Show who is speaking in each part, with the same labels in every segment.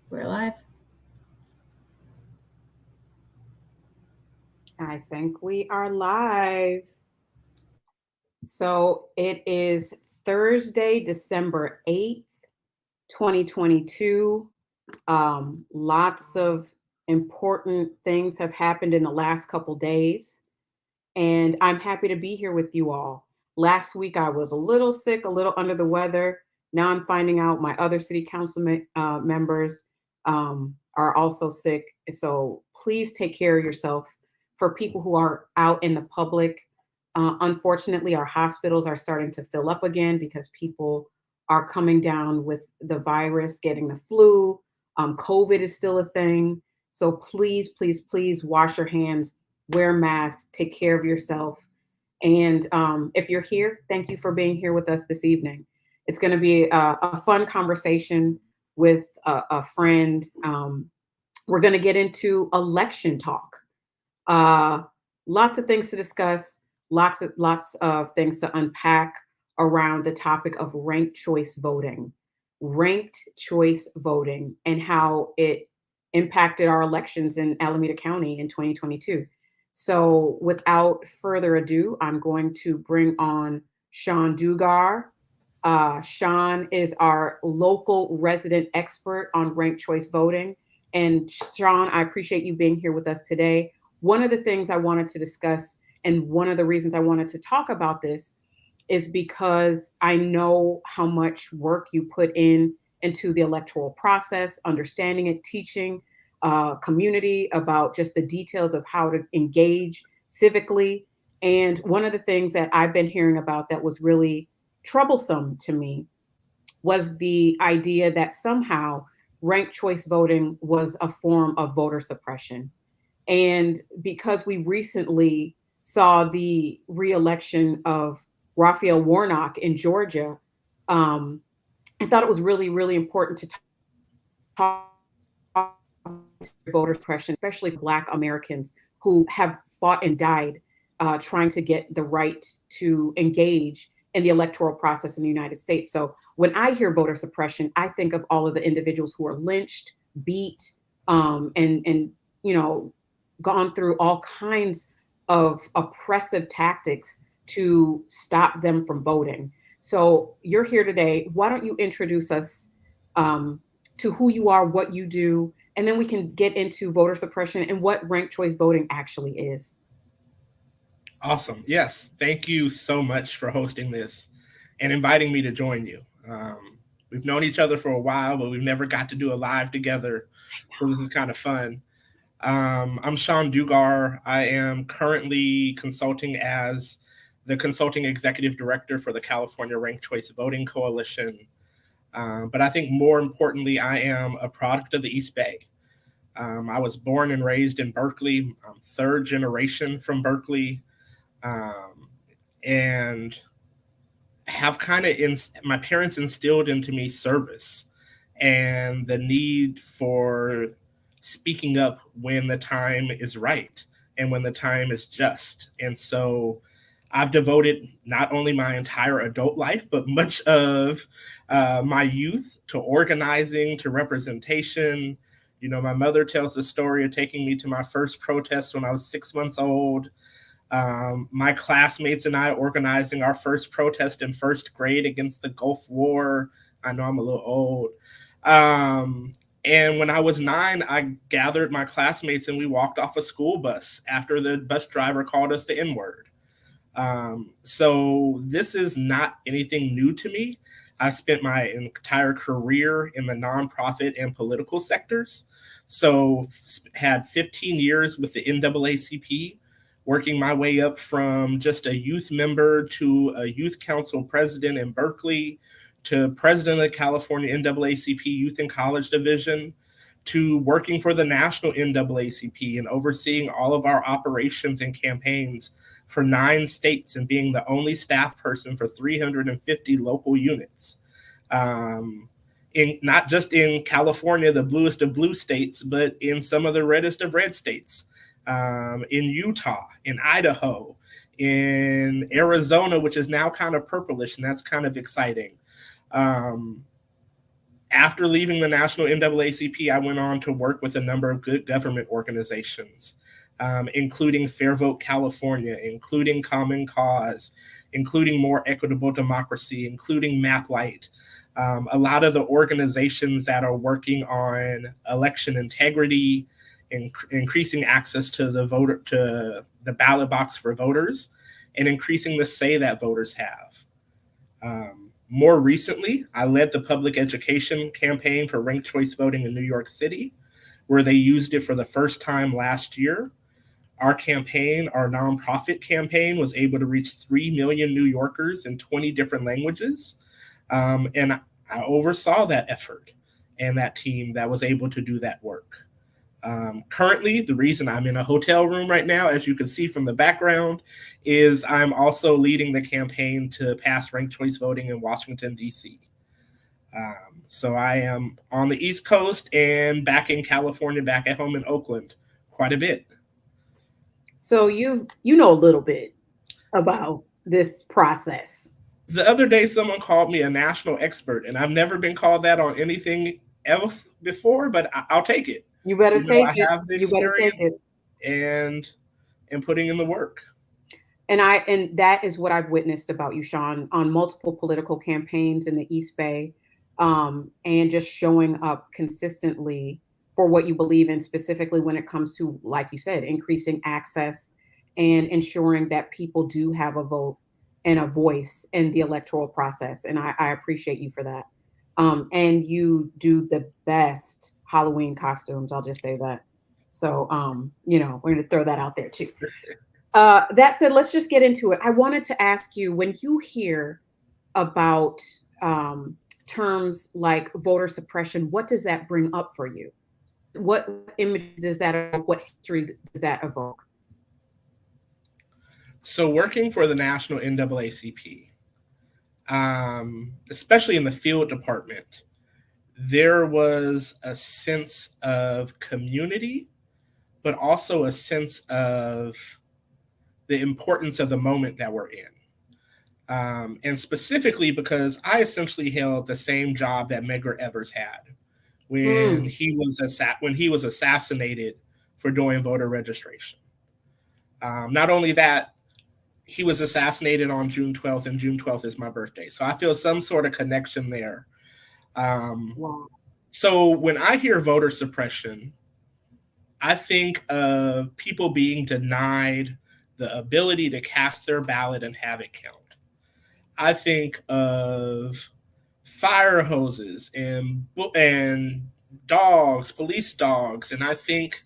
Speaker 1: We're live.
Speaker 2: I think we are live. So it is Thursday, December 8th, 2022. Lots of important things have happened in the last couple days, and I'm happy to be here with you all. Last week I was a little sick, a little under the weather. Now I'm finding out my other city council members are also sick. So please take care of yourself. For people who are out in the public, unfortunately, our hospitals are starting to fill up again because people are coming down with the virus, getting the flu. COVID is still a thing. So please, please, please wash your hands, wear masks, take care of yourself. And if you're here, thank you for being here with us this evening. It's going to be a fun conversation with a friend. We're going to get into election talk. Uh, Lots of things to discuss, lots of things to unpack around the topic of ranked choice voting, and how it impacted our elections in Alameda County in 2022. So, without further ado, I'm going to bring on Sean Dugar. Sean is our local resident expert on ranked choice voting. And Sean, I appreciate you being here with us today. One of the things I wanted to discuss, and one of the reasons I wanted to talk about this, is because I know how much work you put into the electoral process, understanding it, teaching community about just the details of how to engage civically. And one of the things that I've been hearing about that was really troublesome to me was the idea that somehow ranked choice voting was a form of voter suppression. And because we recently saw the reelection of Raphael Warnock in Georgia, um, I thought it was really, really important to talk about voter suppression, especially for Black Americans who have fought and died trying to get the right to engage in the electoral process in the United States. So when I hear voter suppression, I think of all of the individuals who are lynched, beat, and you know gone through all kinds of oppressive tactics to stop them from voting. So you're here today. Why don't you introduce us um, to who you are, what you do, and then we can get into voter suppression and what ranked choice voting actually is.
Speaker 3: Awesome. Yes. Thank you so much for hosting this and inviting me to join you. We've known each other for a while, but we've never got to do a live together. So this is kind of fun. I'm Sean Dugar. I am currently consulting as the consulting executive director for the California Ranked Choice Voting Coalition. But I think more importantly, I am a product of the East Bay. I was born and raised in Berkeley. I'm third generation from Berkeley. Um, and have kind of my parents instilled into me service and the need for speaking up when the time is right and when the time is just. And so I've devoted not only my entire adult life, but much of my youth to organizing, to representation. You know, my mother tells the story of taking me to my first protest when I was 6 months old. My classmates and I organizing our first protest in first grade against the Gulf War. I know I'm a little old. Um, and when I was 9, I gathered my classmates and we walked off a school bus after the bus driver called us the N word. So this is not anything new to me. I've spent my entire career in the nonprofit and political sectors. So had 15 years with the NAACP, working my way up from just a youth member to a youth council president in Berkeley, to president of the California NAACP Youth and College Division, to working for the national NAACP and overseeing all of our operations and campaigns for 9 states and being the only staff person for 350 local units. Um, in not just in California, the bluest of blue states, but in some of the reddest of red states, in Utah, in Idaho, in Arizona, which is now kind of purplish, and that's kind of exciting. Um, After leaving the National NAACP, I went on to work with a number of good government organizations, including Fair Vote California, including Common Cause, including More Equitable Democracy, including MapLight. A lot of the organizations that are working on election integrity, increasing access to the ballot box for voters, and increasing the say that voters have. More recently, I led the public education campaign for ranked choice voting in New York City, where they used it for the first time last year. Our campaign, our nonprofit campaign, was able to reach 3 million New Yorkers in 20 different languages. And I oversaw that effort and that team that was able to do that work. Currently, the reason I'm in a hotel room right now, as you can see from the background, is I'm also leading the campaign to pass ranked choice voting in Washington, D.C. So I am on the East Coast and back in California, back at home in Oakland, quite a bit.
Speaker 2: So you know a little bit about this process.
Speaker 3: The other day, someone called me a national expert, and I've never been called that on anything else before, but I'll take it.
Speaker 2: You better take it.
Speaker 3: I have the experience and putting in the work.
Speaker 2: And that is what I've witnessed about you, Sean, on multiple political campaigns in the East Bay, and just showing up consistently for what you believe in, specifically when it comes to, like you said, increasing access and ensuring that people do have a vote and a voice in the electoral process. And I appreciate you for that. And you do the best Halloween costumes. I'll just say that. So, we're going to throw that out there too. That said, let's just get into it. I wanted to ask you, when you hear about terms like voter suppression, what does that bring up for you? What image does that evoke? What history does that evoke?
Speaker 3: So working for the National NAACP, especially in the field department, there was a sense of community, but also a sense of the importance of the moment that we're in. And specifically because I essentially held the same job that Medgar Evers had when he was assassinated for doing voter registration. Not only that, he was assassinated on June 12th, and June 12th is my birthday. So I feel some sort of connection there.
Speaker 2: Wow.
Speaker 3: So when I hear voter suppression, I think of people being denied the ability to cast their ballot and have it count. I think of fire hoses and dogs, police dogs, and I think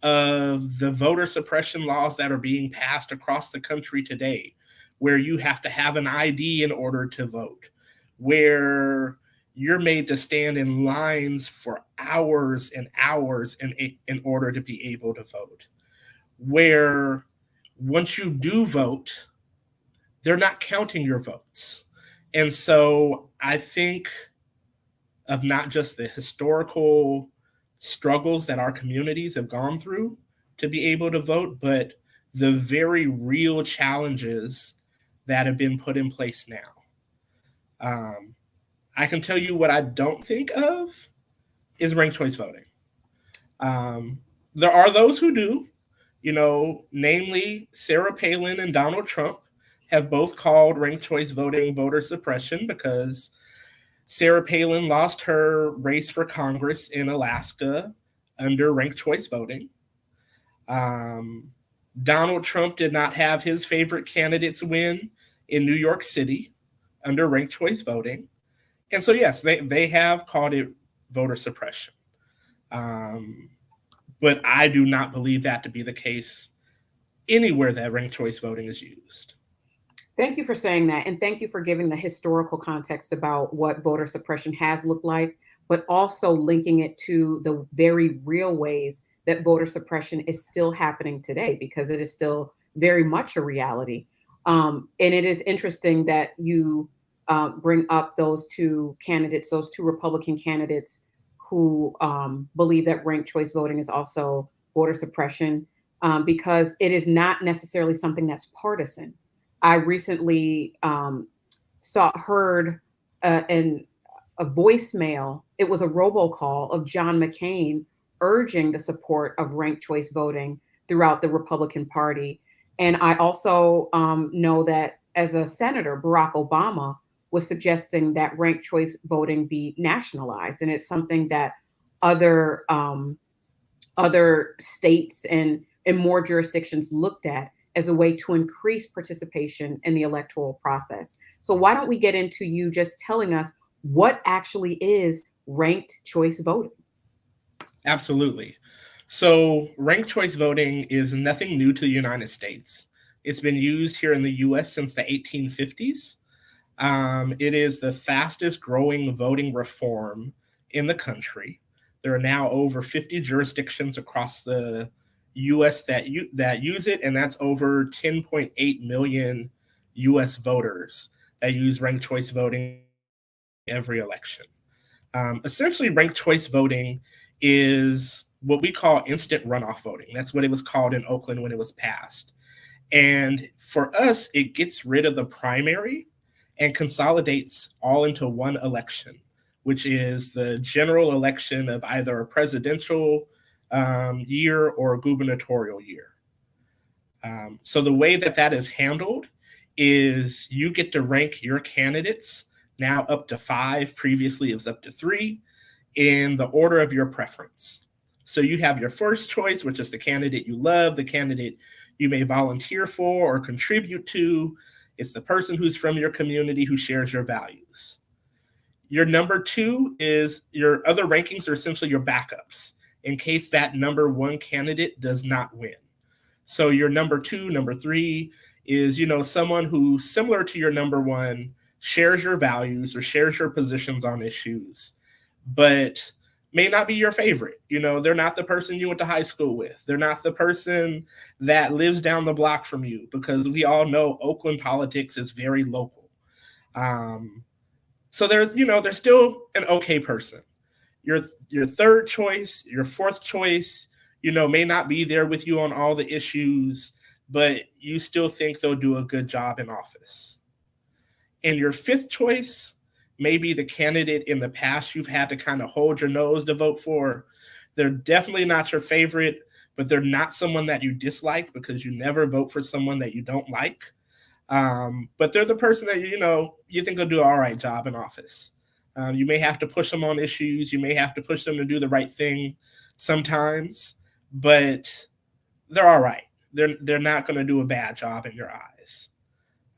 Speaker 3: of the voter suppression laws that are being passed across the country today, where you have to have an ID in order to vote, where you're made to stand in lines for hours and hours in order to be able to vote, where once you do vote, they're not counting your votes. And so I think of not just the historical struggles that our communities have gone through to be able to vote, but the very real challenges that have been put in place now. I can tell you what I don't think of is ranked choice voting. There are those who do, namely Sarah Palin and Donald Trump have both called ranked choice voting voter suppression because Sarah Palin lost her race for Congress in Alaska under ranked choice voting. Donald Trump did not have his favorite candidates win in New York City under ranked choice voting. And so, yes, they have called it voter suppression. But I do not believe that to be the case anywhere that ranked choice voting is used.
Speaker 2: Thank you for saying that. And thank you for giving the historical context about what voter suppression has looked like, but also linking it to the very real ways that voter suppression is still happening today, because it is still very much a reality. And it is interesting that you bring up those two candidates, those two Republican candidates who believe that ranked choice voting is also voter suppression, because it is not necessarily something that's partisan. I recently heard a voicemail it was a robocall of John McCain urging the support of ranked choice voting throughout the Republican Party. And I also know that as a senator, Barack Obama was suggesting that ranked choice voting be nationalized, and it's something that other other states and more jurisdictions looked at as a way to increase participation in the electoral process. So why don't we get into you just telling us what actually is ranked choice voting?
Speaker 3: Absolutely. So, ranked choice voting is nothing new to the United States. It's been used here in the US since the 1850s. It is the fastest growing voting reform in the country. There are now over 50 jurisdictions across the US that use it, and that's over 10.8 million US voters that use ranked choice voting every election. Essentially, ranked choice voting is what we call instant runoff voting. That's what it was called in Oakland when it was passed. And for us, it gets rid of the primary and consolidates all into one election, which is the general election of either a presidential year or a gubernatorial year. So the way that that is handled is you get to rank your candidates, now up to 5, previously it was up to 3, in the order of your preference. So you have your first choice, which is the candidate you love, the candidate you may volunteer for or contribute to. It's the person who's from your community who shares your values. Your number 2 is your other rankings are essentially your backups in case that number 1 candidate does not win. So your number 2, number 3 is, someone who similar to your number 1 shares your values or shares your positions on issues, but may not be your favorite. They're not the person you went to high school with. They're not the person that lives down the block from you, because we all know Oakland politics is very local. So they're still an okay person. Your third choice, your fourth choice, may not be there with you on all the issues, but you still think they'll do a good job in office. And your fifth choice, maybe the candidate in the past you've had to kind of hold your nose to vote for. They're definitely not your favorite, but they're not someone that you dislike, because you never vote for someone that you don't like. But they're the person that, you think will do an all right job in office. You may have to push them on issues. You may have to push them to do the right thing sometimes, but they're all right. They're not going to do a bad job in your eyes.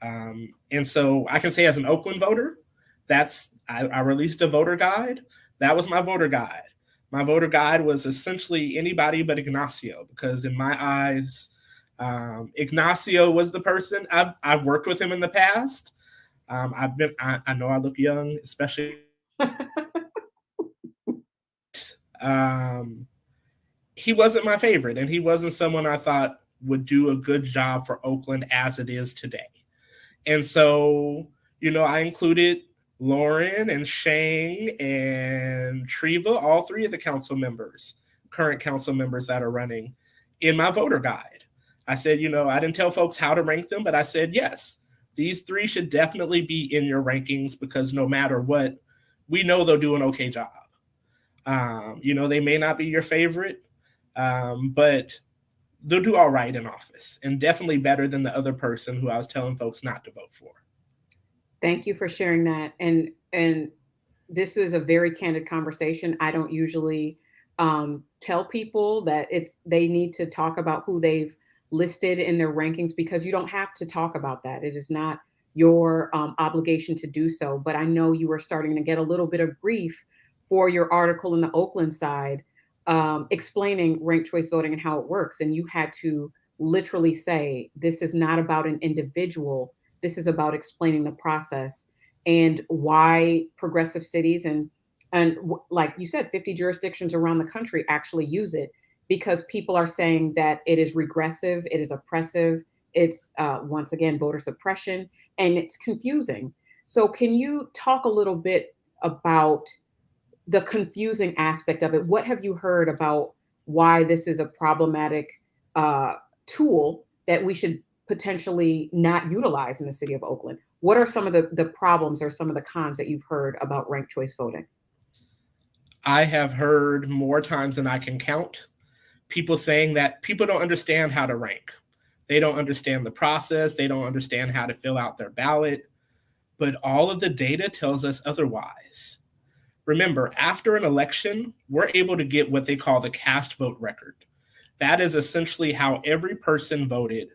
Speaker 3: And so I can say, as an Oakland voter, I released a voter guide. That was my voter guide. My voter guide was essentially anybody but Ignacio, because in my eyes, Ignacio was the person. I've worked with him in the past. I know I look young, especially. He wasn't my favorite, and he wasn't someone I thought would do a good job for Oakland as it is today. And so, I included Lauren and Shane and Treva, all 3 of the current council members that are running, in my voter guide. I said, I didn't tell folks how to rank them, but I said, yes, these 3 should definitely be in your rankings, because no matter what, we know they'll do an okay job. They may not be your favorite, but they'll do all right in office, and definitely better than the other person who I was telling folks not to vote for.
Speaker 2: Thank you for sharing that. And this is a very candid conversation. I don't usually tell people that they need to talk about who they've listed in their rankings, because you don't have to talk about that. It is not your obligation to do so. But I know you are starting to get a little bit of grief for your article in the Oakland side, explaining ranked choice voting and how it works. And you had to literally say, this is not about an individual. This is about explaining the process and why progressive cities and like you said, 50 jurisdictions around the country actually use it, because people are saying that it is regressive, it is oppressive, it's once again voter suppression, and it's confusing. So can you talk a little bit about the confusing aspect of it? What have you heard about why this is a problematic tool that we should potentially not utilize in the city of Oakland? What are some of the problems or some of the cons that you've heard about ranked choice voting?
Speaker 3: I have heard more times than I can count people saying that people don't understand how to rank. They don't understand the process. They don't understand how to fill out their ballot. But all of the data tells us otherwise. Remember, after an election, we're able to get what they call the cast vote record. That is essentially how every person voted,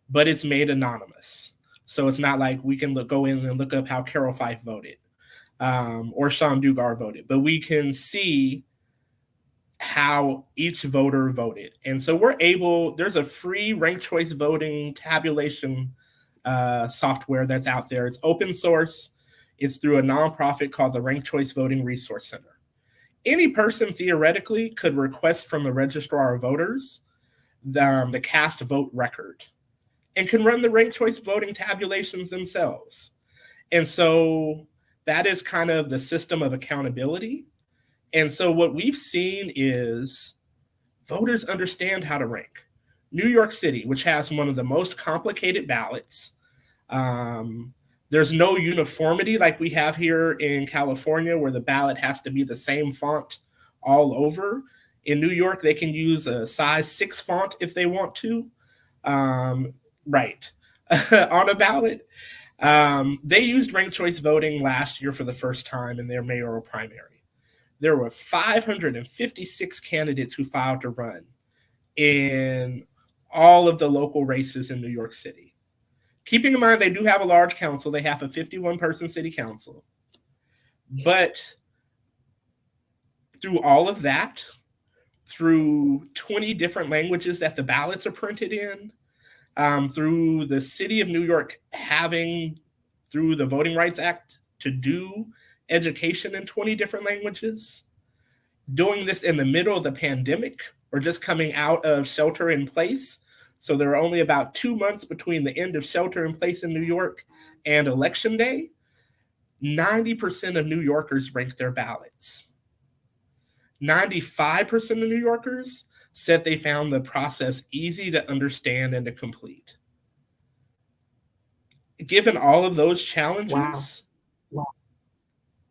Speaker 3: but it's made anonymous. So it's not like we can go in and look up how Carol Fife voted or Sean Dugar voted, but we can see how each voter voted. And so we're able, there's a free ranked choice voting tabulation software that's out there. It's open source. It's through a nonprofit called the Ranked Choice Voting Resource Center. Any person theoretically could request from the registrar of voters the cast vote record and can run the ranked choice voting tabulations themselves. And so that is kind of the system of accountability. And so what we've seen is voters understand how to rank. New York City, which has one of the most complicated ballots, there's no uniformity like we have here in California, where the ballot has to be the same font all over. In New York, they can use a size 6 font if they want to, right, on a ballot. They used ranked choice voting last year for the first time in their mayoral primary. There were 556 candidates who filed to run in all of the local races in New York City. Keeping in mind they do have a large council. They have a 51-person city council. But through all of that, through 20 different languages that the ballots are printed in, through the city of New York having, through the Voting Rights Act, to do education in 20 different languages, doing this in the middle of the pandemic or just coming out of shelter in place. So there are only about 2 months between the end of shelter in place in New York and election day. 90% of New Yorkers ranked their ballots. 95% of New Yorkers said they found the process easy to understand and to complete. Given all of those challenges,
Speaker 2: Wow.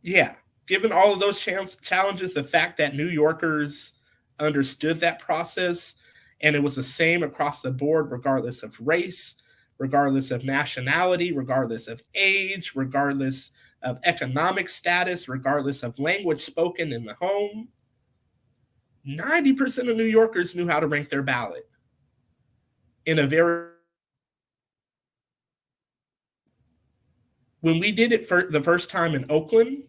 Speaker 3: yeah, given all of those challenges, the fact that New Yorkers understood that process and it was the same across the board, regardless of race, regardless of nationality, regardless of age, regardless of economic status, regardless of language spoken in the home, 90% of New Yorkers knew how to rank their ballot in a very. When we did it for the first time in Oakland,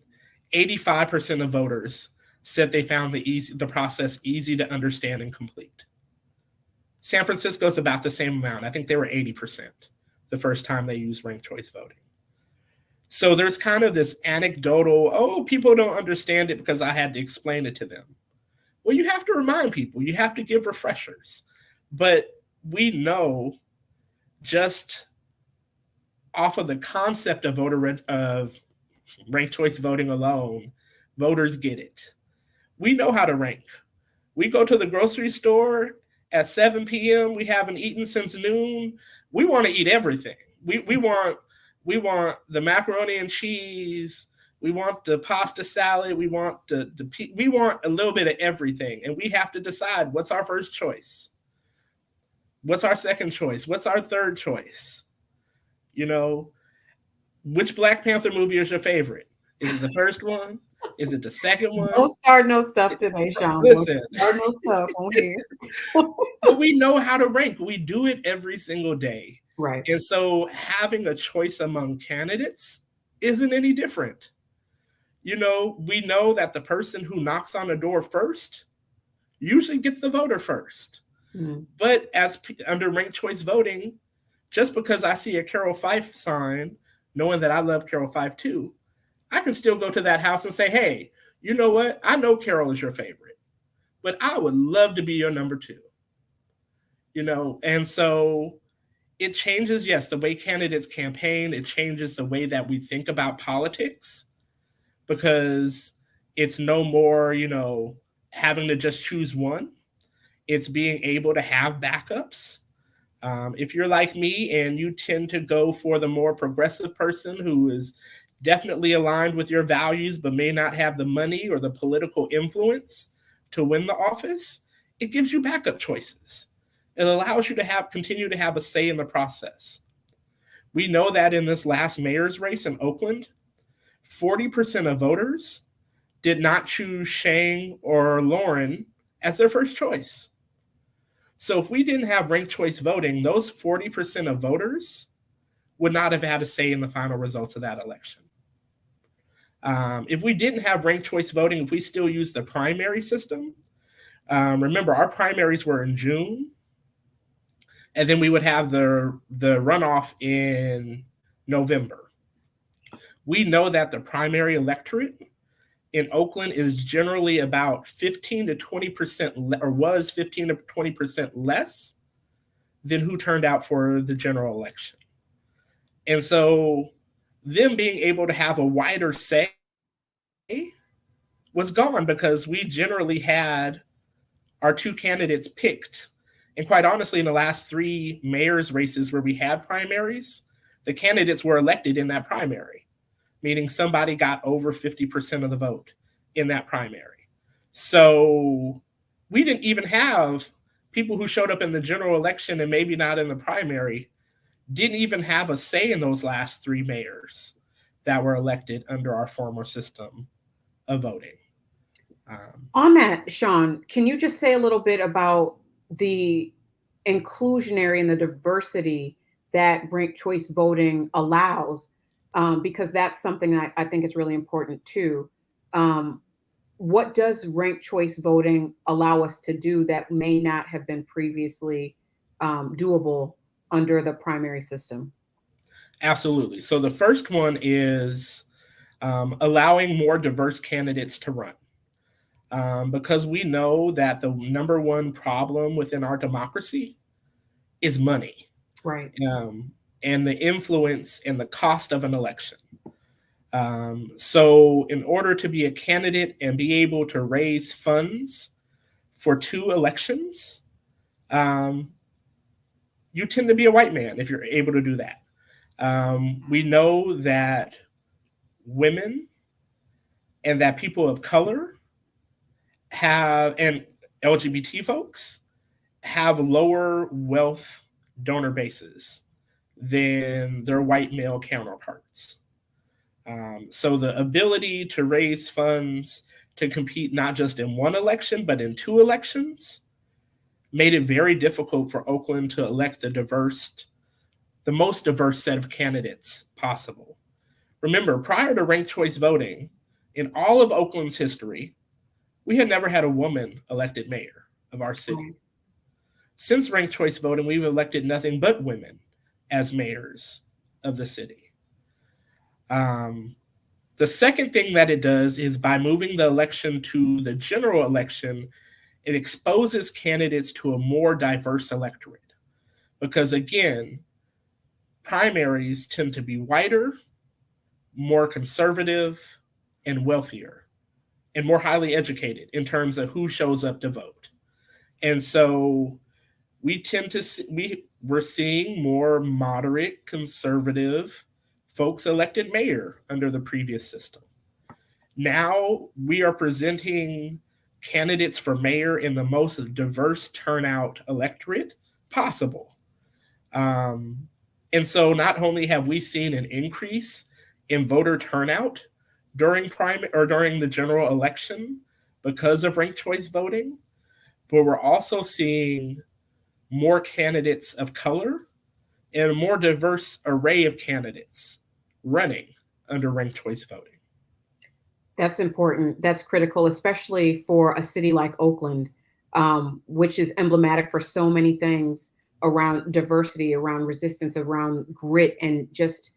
Speaker 3: 85% of voters said they found the process easy to understand and complete. San Francisco is about the same amount. I think they were 80% the first time they used ranked choice voting. So there's kind of this anecdotal, oh, people don't understand it because I had to explain it to them. Well, you have to remind people, you have to give refreshers. But we know just off of the concept of ranked choice voting alone, voters get it. We know how to rank. We go to the grocery store at 7 p.m. We haven't eaten since noon. We want to eat everything. We want the macaroni and cheese. We want the pasta salad. We want we want a little bit of everything, and we have to decide what's our first choice, what's our second choice, what's our third choice. You know, which Black Panther movie is your favorite? Is it the first one? Is it the second one?
Speaker 2: Don't start no stuff today, Sean.
Speaker 3: Listen,
Speaker 2: don't start no stuff on here.
Speaker 3: But we know how to rank. We do it every single day.
Speaker 2: Right.
Speaker 3: And so having a choice among candidates isn't any different. You know, we know that the person who knocks on the door first usually gets the voter first.
Speaker 2: Mm.
Speaker 3: But as under ranked choice voting, just because I see a Carol Fife sign, knowing that I love Carol Fife too, I can still go to that house and say, hey, you know what? I know Carol is your favorite, but I would love to be your number 2. You know, and so it changes, yes, the way candidates campaign. It changes the way that we think about politics, because it's no more, you know, having to just choose one. It's being able to have backups. If you're like me and you tend to go for the more progressive person who is definitely aligned with your values, but may not have the money or the political influence to win the office, it gives you backup choices. It allows you to continue to have a say in the process. We know that in this last mayor's race in Oakland, 40% of voters did not choose Shane or Lauren as their first choice. So if we didn't have ranked choice voting, those 40% of voters would not have had a say in the final results of that election. If we didn't have ranked choice voting, if we still use the primary system, remember our primaries were in June, and then we would have the runoff in November. We know that the primary electorate in Oakland is generally about 15 to 20%, or was 15 to 20% less than who turned out for the general election. And so them being able to have a wider say was gone because we generally had our two candidates picked. And quite honestly, in the last 3 mayor's races where we had primaries, the candidates were elected in that primary, meaning somebody got over 50% of the vote in that primary. So we didn't even have people who showed up in the general election and maybe not in the primary, didn't even have a say in those last 3 mayors that were elected under our former system of voting.
Speaker 2: On that, Sean, can you just say a little bit about the inclusionary and the diversity that ranked choice voting allows? Because that's something that I think is really important too. What does ranked choice voting allow us to do that may not have been previously doable under the primary system?
Speaker 3: Absolutely. So the first one is allowing more diverse candidates to run. Because we know that the number one problem within our democracy is money.
Speaker 2: Right.
Speaker 3: And the influence and the cost of an election. So in order to be a candidate and be able to raise funds for 2 elections, you tend to be a white man if you're able to do that. We know that women and that people of color and LGBT folks have lower wealth donor bases than their white male counterparts. So the ability to raise funds to compete not just in 1 election, but in 2 elections made it very difficult for Oakland to elect the most diverse set of candidates possible. Remember, prior to ranked choice voting, in all of Oakland's history, we had never had a woman elected mayor of our city. Since ranked choice voting, we've elected nothing but women as mayors of the city. The second thing that it does is by moving the election to the general election, it exposes candidates to a more diverse electorate. Because again, primaries tend to be whiter, more conservative, and wealthier, and more highly educated in terms of who shows up to vote. And so we tend to we're seeing more moderate, conservative folks elected mayor under the previous system. Now we are presenting candidates for mayor in the most diverse turnout electorate possible. And so not only have we seen an increase in voter turnout during the general election because of ranked choice voting, but we're also seeing more candidates of color and a more diverse array of candidates running under ranked choice voting.
Speaker 2: That's important. That's critical, especially for a city like Oakland, which is emblematic for so many things around diversity, around resistance, around grit, and just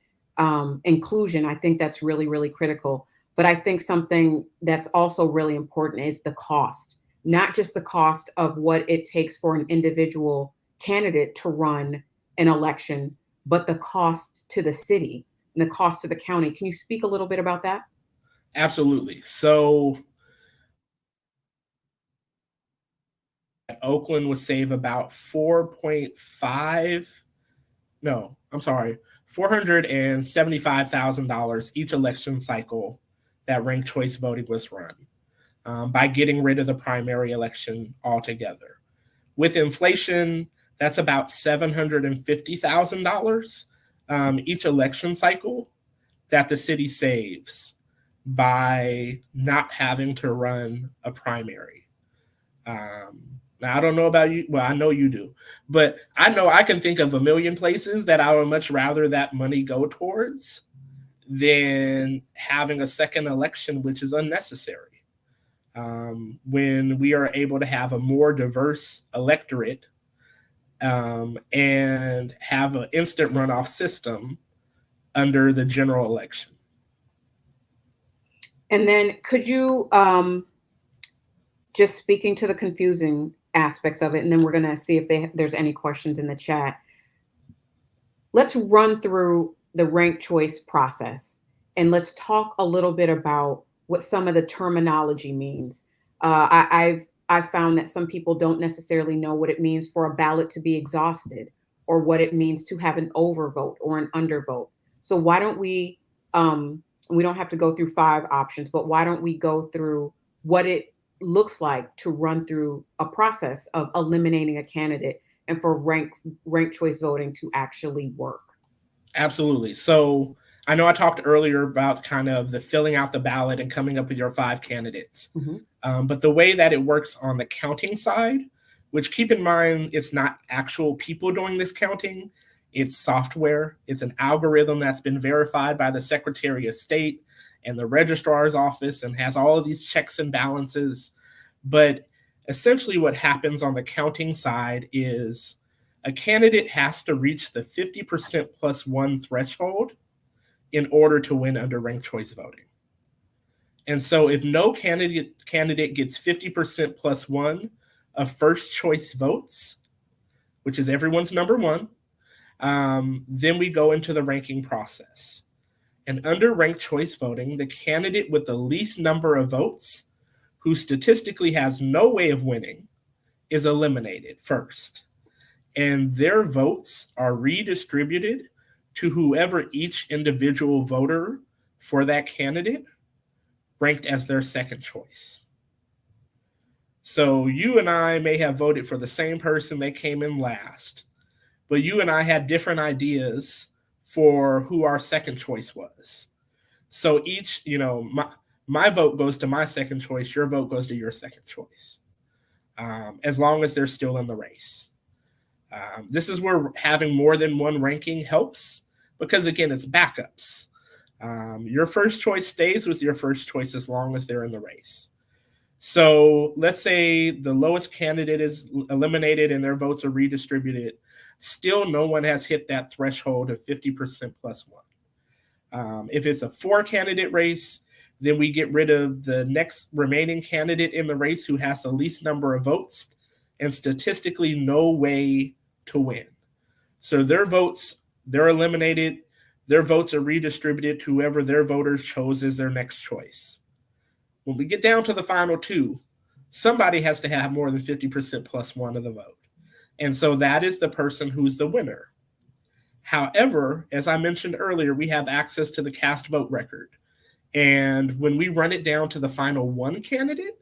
Speaker 2: inclusion. I think that's really, really critical. But I think something that's also really important is the cost, not just the cost of what it takes for an individual candidate to run an election, but the cost to the city and the cost to the county. Can you speak a little bit about that?
Speaker 3: Absolutely. So Oakland would save about 4.5, no, I'm sorry, $475,000 each election cycle that ranked choice voting was run, by getting rid of the primary election altogether. With inflation, that's about $750,000 each election cycle that the city saves by not having to run a primary. Now, I don't know about you. Well, I know you do, but I know I can think of a million places that I would much rather that money go towards than having a second election, which is unnecessary. When we are able to have a more diverse electorate, and have an instant runoff system under the general election.
Speaker 2: And then could you, just speaking to the confusing aspects of it, and then we're going to see if there's any questions in the chat. Let's run through the ranked choice process, and let's talk a little bit about what some of the terminology means. I've found that some people don't necessarily know what it means for a ballot to be exhausted, or what it means to have an overvote or an undervote. So why don't we don't have to go through 5 options, but why don't we go through what it looks like to run through a process of eliminating a candidate and for ranked choice voting to actually work?
Speaker 3: Absolutely. So I know I talked earlier about kind of the filling out the ballot and coming up with your 5 candidates. But the way that it works on the counting side, which keep in mind, it's not actual people doing this counting, it's software. It's an algorithm that's been verified by the Secretary of State and the registrar's office and has all of these checks and balances. But essentially what happens on the counting side is a candidate has to reach the 50% plus 1 threshold in order to win under ranked choice voting. And so if no candidate gets 50% plus 1 of first choice votes, which is everyone's number 1, then we go into the ranking process. And under ranked choice voting, the candidate with the least number of votes, who statistically has no way of winning, is eliminated first. And their votes are redistributed to whoever each individual voter for that candidate ranked as their second choice. So you and I may have voted for the same person, they came in last, but you and I had different ideas for who our second choice was. So each, my vote goes to my second choice, your vote goes to your second choice, as long as they're still in the race. This is where having more than one ranking helps, because again, it's backups. Your first choice stays with your first choice as long as they're in the race. So let's say the lowest candidate is eliminated and their votes are redistributed. Still, no one has hit that threshold of 50% plus 1. If it's a 4-candidate race, then we get rid of the next remaining candidate in the race who has the least number of votes and statistically no way to win. So their votes, they're eliminated. Their votes are redistributed to whoever their voters chose as their next choice. When we get down to the final 2, somebody has to have more than 50% plus 1 of the vote. And so that is the person who's the winner. However, as I mentioned earlier, we have access to the cast vote record. And when we run it down to the final 1 candidate,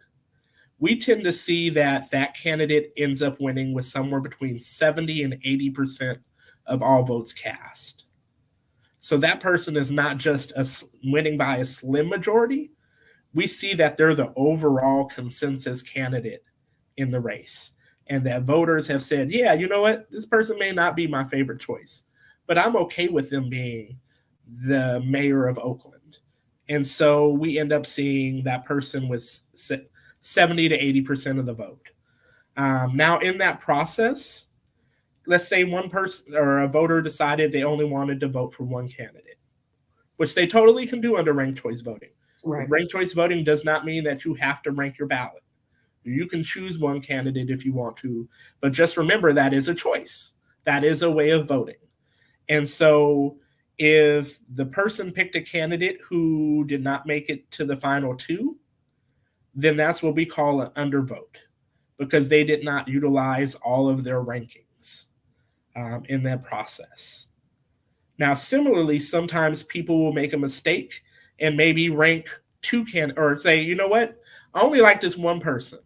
Speaker 3: we tend to see that that candidate ends up winning with somewhere between 70 and 80% of all votes cast. So that person is not just winning by a slim majority. We see that they're the overall consensus candidate in the race, and that voters have said, yeah, you know what, this person may not be my favorite choice, but I'm okay with them being the mayor of Oakland. And so we end up seeing that person with 70 to 80% of the vote. Now, in that process, let's say one person or a voter decided they only wanted to vote for one candidate, which they totally can do under ranked choice voting.
Speaker 2: Right.
Speaker 3: Ranked choice voting does not mean that you have to rank your ballot. You can choose one candidate if you want to, but just remember that is a choice. That is a way of voting. And so if the person picked a candidate who did not make it to the final 2, then that's what we call an undervote, because they did not utilize all of their rankings in that process. Now, similarly, sometimes people will make a mistake and maybe rank or say, you know what, I only like this one person.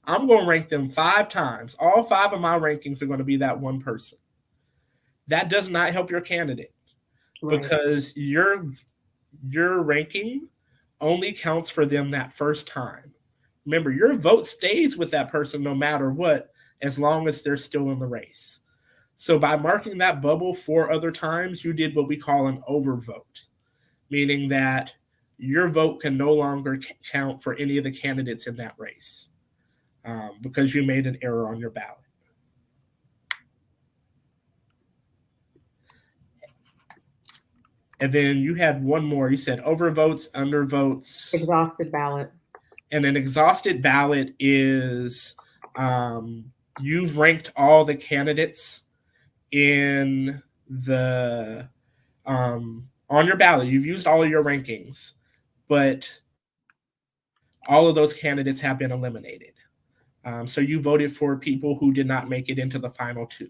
Speaker 3: I'm going to rank them 5 times. All 5 of my rankings are going to be that one person. That does not help your candidate,
Speaker 2: Right.
Speaker 3: because your ranking only counts for them that first time. Remember, your vote stays with that person no matter what, as long as they're still in the race. So by marking that bubble 4 other times, you did what we call an overvote, meaning that your vote can no longer count for any of the candidates in that race, because you made an error on your ballot. And then you had one more. You said overvotes, undervotes.
Speaker 2: Exhausted ballot.
Speaker 3: And an exhausted ballot is, you've ranked all the candidates in the on your ballot. You've used all of your rankings, but all of those candidates have been eliminated. So you voted for people who did not make it into the final 2.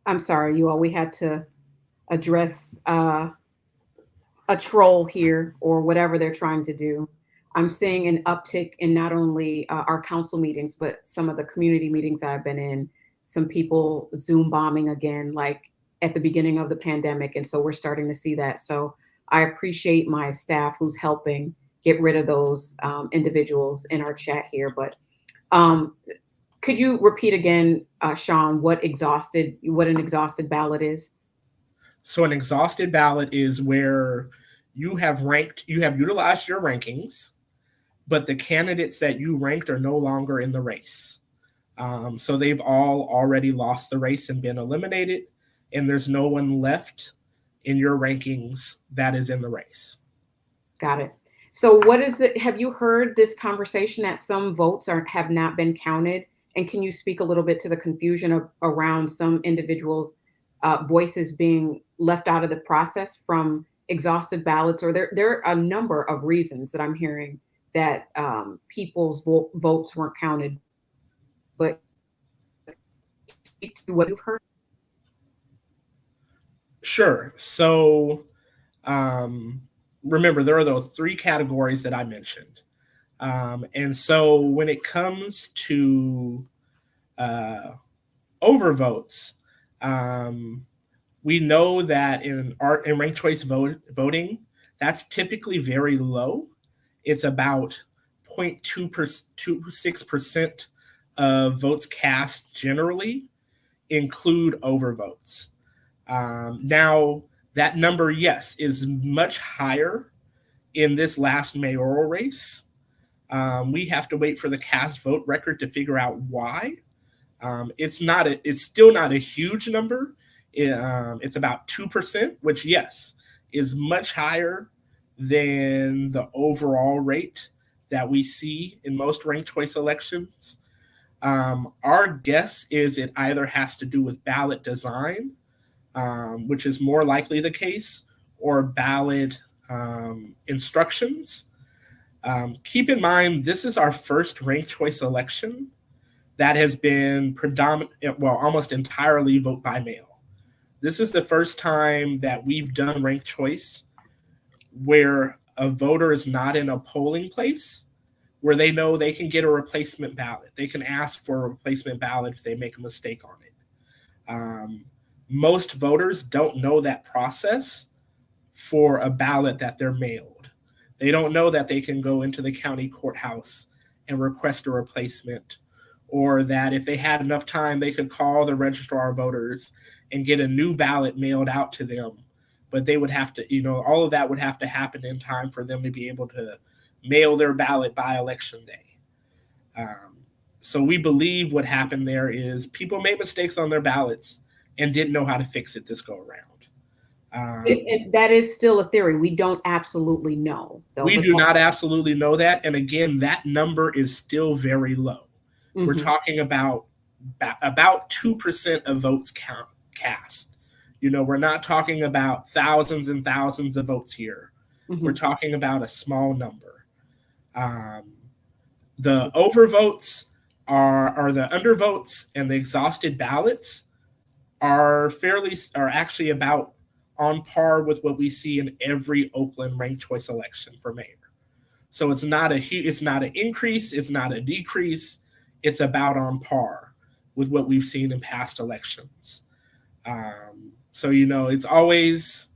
Speaker 2: I'm sorry, you all. We had to address a troll here or whatever they're trying to do. I'm seeing an uptick in not only our council meetings, but some of the community meetings I've been in. Some people Zoom bombing again, like at the beginning of the pandemic. And so we're starting to see that. So I appreciate my staff who's helping get rid of those individuals in our chat here. But could you repeat again, Sean, what an exhausted ballot is?
Speaker 3: So an exhausted ballot is where you have utilized your rankings, but the candidates that you ranked are no longer in the race. So they've all already lost the race and been eliminated, and there's no one left in your rankings that is in the race.
Speaker 2: Got it. So what is it? Have you heard this conversation that some votes have not been counted? And can you speak a little bit to the confusion around some individuals' voices being left out of the process from exhausted ballots? Or there are a number of reasons that I'm hearing that people's votes weren't counted. But speak to what you've heard.
Speaker 3: Sure. So remember, there are those 3 categories that I mentioned. And so when it comes to overvotes, we know that in ranked choice voting, that's typically very low. It's about 0.26% of votes cast generally include overvotes. Now, that number, yes, is much higher in this last mayoral race. We have to wait for the cast vote record to figure out why. It's still not a huge number. It's about 2%, which, yes, is much higher than the overall rate that we see in most ranked choice elections. Our guess is it either has to do with ballot design, which is more likely the case, or ballot instructions. Keep in mind, this is our first ranked choice election that has been almost entirely vote by mail. This is the first time that we've done ranked choice where a voter is not in a polling place where they know they can get a replacement ballot. They can ask for a replacement ballot if they make a mistake on it. Most voters don't know that process for a ballot that they're mailed. They don't know that they can go into the county courthouse and request a replacement, or that if they had enough time, they could call the registrar of voters and get a new ballot mailed out to them. But they would have to, all of that would have to happen in time for them to be able to mail their ballot by election day. So we believe what happened there is people made mistakes on their ballots and didn't know how to fix it this go around.
Speaker 2: That is still a theory. We don't absolutely know.
Speaker 3: We do not absolutely know that. And again, that number is still very low. Mm-hmm. We're talking about 2% of votes cast. We're not talking about thousands and thousands of votes here. Mm-hmm. We're talking about a small number. The overvotes are the undervotes, and the exhausted ballots are actually about on par with what we see in every Oakland ranked choice election for mayor. So it's not an increase, it's not a decrease, it's about on par with what we've seen in past elections. So it's always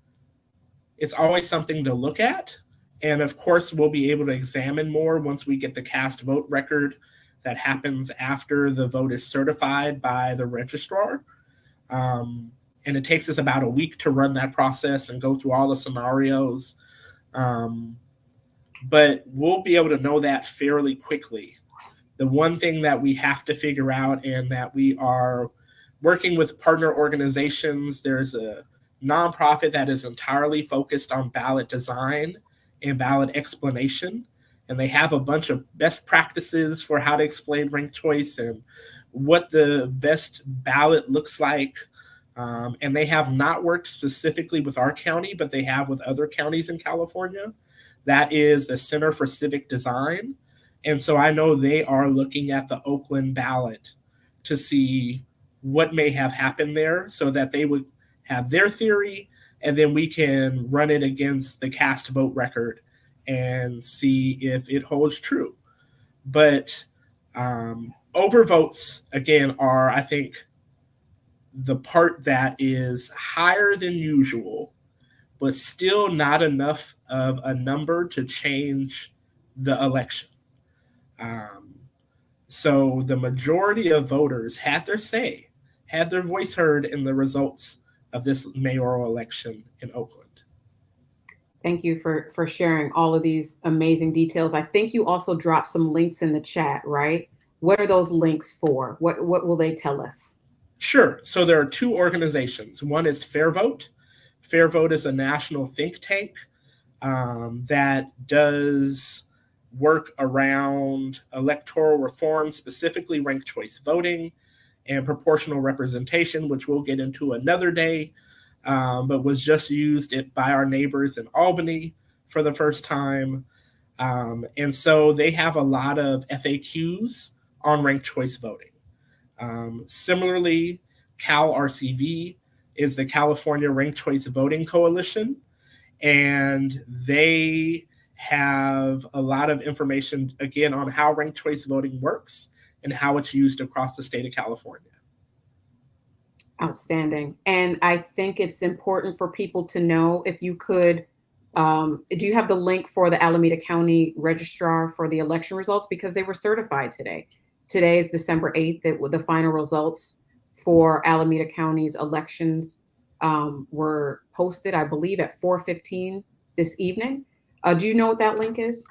Speaker 3: something to look at, and of course we'll be able to examine more once we get the cast vote record that happens after the vote is certified by the registrar. And it takes us about a week to run that process and go through all the scenarios. But we'll be able to know that fairly quickly. The one thing that we have to figure out, and that we are working with partner organizations, there's a nonprofit that is entirely focused on ballot design and ballot explanation. And they have a bunch of best practices for how to explain ranked choice and what the best ballot looks like. And they have not worked specifically with our county, but they have with other counties in California. That is the Center for Civic Design. And so I know they are looking at the Oakland ballot to see what may have happened there, so that they would have their theory, and then we can run it against the cast vote record and see if it holds true. But overvotes, again, are, I think, the part that is higher than usual, but still not enough of a number to change the election. So the majority of voters had their say, had their voice heard in the results of this mayoral election in Oakland.
Speaker 2: Thank you for sharing all of these amazing details. I think you also dropped some links in the chat, right? What are those links for? What will they tell us?
Speaker 3: Sure. So there are two organizations. One is Fair Vote. Fair Vote is a national think tank that does work around electoral reform, specifically ranked choice voting and proportional representation, which we'll get into another day, but was just used by our neighbors in Albany for the first time. And so they have a lot of FAQs on ranked choice voting. Similarly, CalRCV is the California Ranked Choice Voting Coalition, and they have a lot of information, again, on how ranked choice voting works and how it's used across the state of California.
Speaker 2: Outstanding. And I think it's important for people to know, if you could, do you have the link for the Alameda County Registrar for the election results? Because they were certified today. Today is December 8th. The final results for Alameda County's elections were posted, I believe, at 4:15 this evening. Do you know what that link is?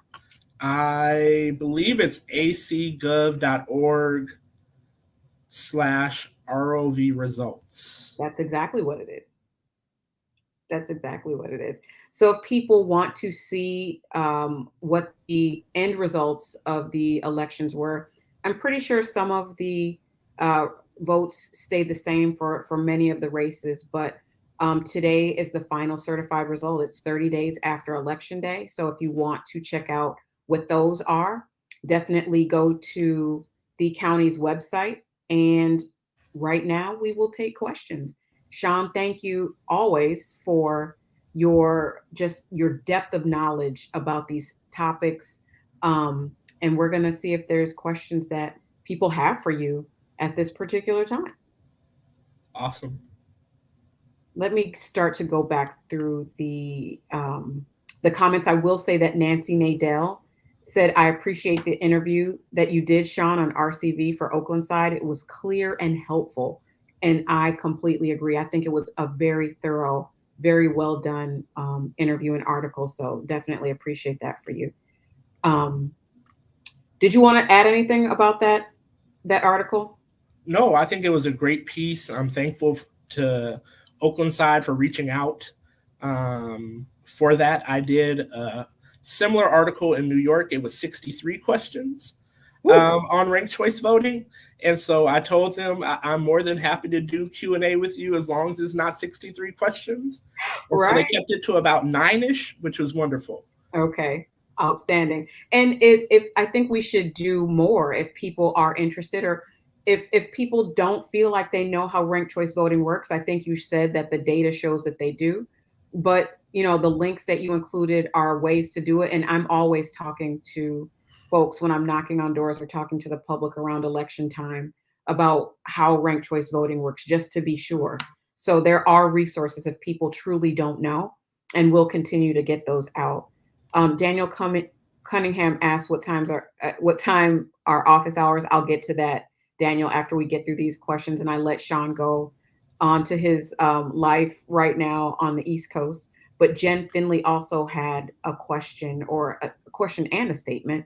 Speaker 3: I believe it's acgov.org/ROV results.
Speaker 2: That's exactly what it is. That's exactly what it is. So if people want to see what the end results of the elections were, I'm pretty sure some of the votes stayed the same for many of the races, but today is the final certified result. It's 30 days after Election Day. So if you want to check out what those are, definitely go to the county's website. And right now we will take questions. Sean, thank you always for your depth of knowledge about these topics. And we're going to see if there's questions that people have for you at this particular time.
Speaker 3: Awesome.
Speaker 2: Let me start to go back through the comments. I will say that Nancy Nadell said, I appreciate the interview that you did, Sean, on RCV for Oakland side. It was clear and helpful. And I completely agree. I think it was a very thorough, very well done interview and article. So definitely appreciate that for you. Did you want to add anything about that article?
Speaker 3: No, I think it was a great piece. I'm thankful to Oakland side for reaching out for that. I did a similar article in New York. It was 63 questions on ranked choice voting. And so I told them I'm more than happy to do Q&A with you as long as it's not 63 questions. Right. So they kept it to about 9-ish, which was wonderful.
Speaker 2: Okay. Outstanding. And if I think we should do more if people are interested, or if people don't feel like they know how ranked choice voting works. I think you said that the data shows that they do, but the links that you included are ways to do it. And I'm always talking to folks when I'm knocking on doors or talking to the public around election time about how ranked choice voting works, just to be sure. So there are resources if people truly don't know, and we'll continue to get those out. Daniel Cunningham asked what time are office hours. I'll get to that, Daniel, after we get through these questions, and I let Sean go on to his life right now on the East Coast. But Jen Finley also had a question and a statement.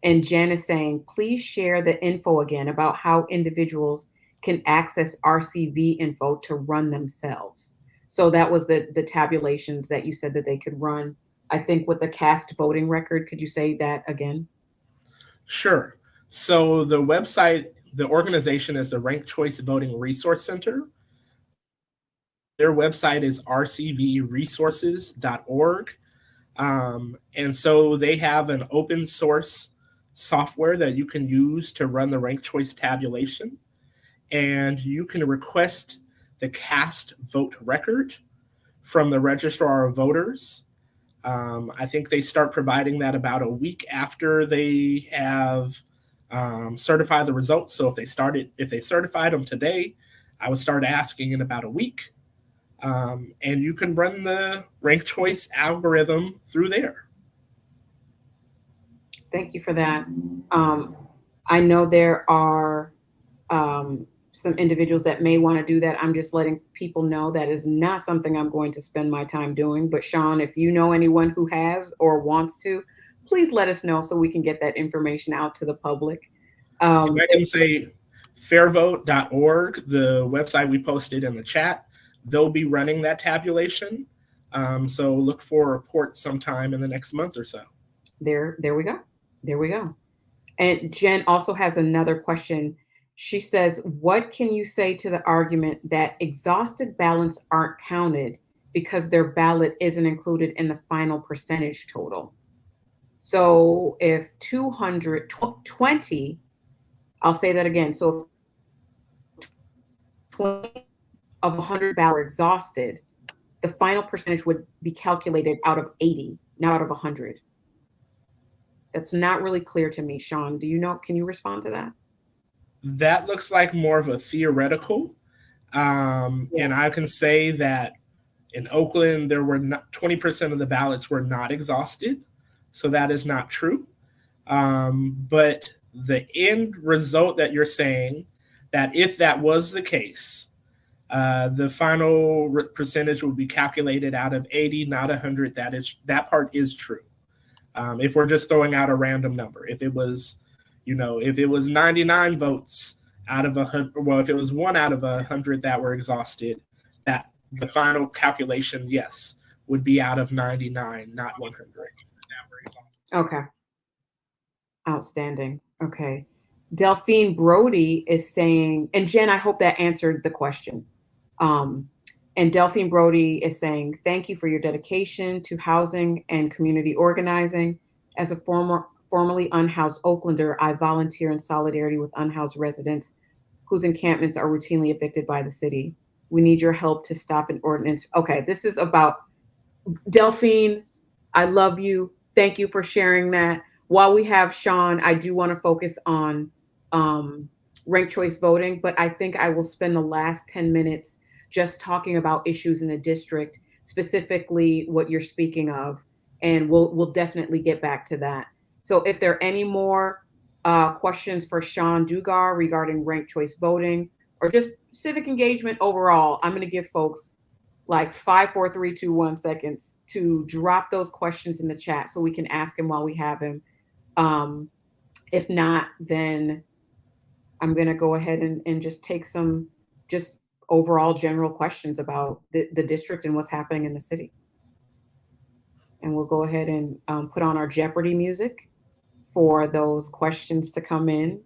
Speaker 2: And Jen is saying, please share the info again about how individuals can access RCV info to run themselves. So that was the tabulations that you said that they could run, I think, with the cast voting record. Could you say that again?
Speaker 3: Sure. So the website, the organization is the Ranked Choice Voting Resource Center. Their website is rcvresources.org. And so they have an open source software that you can use to run the ranked choice tabulation. And you can request the cast vote record from the registrar of voters. I think they start providing that about a week after they have certified the results. So if they certified them today, I would start asking in about a week. And you can run the ranked choice algorithm through there.
Speaker 2: Thank you for that. I know there are some individuals that may want to do that. I'm just letting people know that is not something I'm going to spend my time doing. But Sean, if you know anyone who has or wants to, please let us know so we can get that information out to the public.
Speaker 3: I can say fairvote.org, the website we posted in the chat. They'll be running that tabulation. So look for a report sometime in the next month or so.
Speaker 2: There we go. There we go. And Jen also has another question. She says, what can you say to the argument that exhausted ballots aren't counted because their ballot isn't included in the final percentage total? So if 220, I'll say that again. So if 20 of 100 ballots are exhausted, the final percentage would be calculated out of 80, not out of 100. That's not really clear to me. Sean, do you know? Can you respond to that?
Speaker 3: That looks like more of a theoretical. And I can say that in Oakland, there were 20% of the ballots were not exhausted. So that is not true. But the end result that you're saying, that if that was the case, the final percentage would be calculated out of 80, not 100. That part is true. If we're just throwing out a random number, if it was 99 votes out of 100, well, if it was 1 out of 100 that were exhausted, that the final calculation, yes, would be out of 99, not 100.
Speaker 2: Okay. Outstanding. Okay. Delphine Brody is saying, and Jen, I hope that answered the question. And Delphine Brody is saying, thank you for your dedication to housing and community organizing. As a formerly unhoused Oaklander, I volunteer in solidarity with unhoused residents whose encampments are routinely evicted by the city. We need your help to stop an ordinance. Okay, this is about Delphine. I love you. Thank you for sharing that. While we have Sean, I do want to focus on ranked choice voting, but I think I will spend the last 10 minutes just talking about issues in the district, specifically what you're speaking of, and we'll definitely get back to that. So if there are any more questions for Sean Dugar regarding ranked choice voting or just civic engagement overall, I'm going to give folks like 5, 4, 3, 2, 1 seconds to drop those questions in the chat so we can ask him while we have him. If not, then I'm going to go ahead and just take some just overall general questions about the district and what's happening in the city. And we'll go ahead and put on our Jeopardy music for those questions to come in.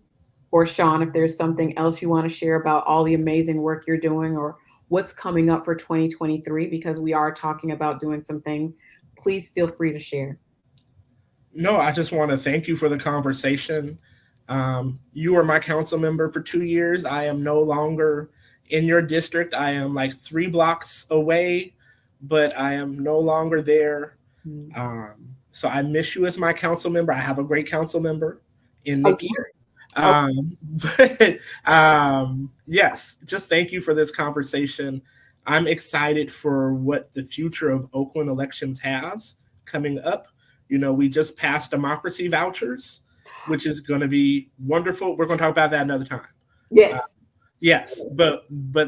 Speaker 2: Or Sean, if there's something else you want to share about all the amazing work you're doing or what's coming up for 2023, because we are talking about doing some things, please feel free to share.
Speaker 3: No, I just want to thank you for the conversation. You were my council member for 2 years. I am no longer in your district. I am like 3 blocks away, but I am no longer there.
Speaker 2: Mm.
Speaker 3: So I miss you as my council member. I have a great council member in
Speaker 2: Oh,
Speaker 3: Nikki.
Speaker 2: sure.
Speaker 3: But yes, just thank you for this conversation. I'm excited for what the future of Oakland elections has coming up. You know, we just passed democracy vouchers, which is going to be wonderful. We're going to talk about that another time.
Speaker 2: Yes.
Speaker 3: Yes, but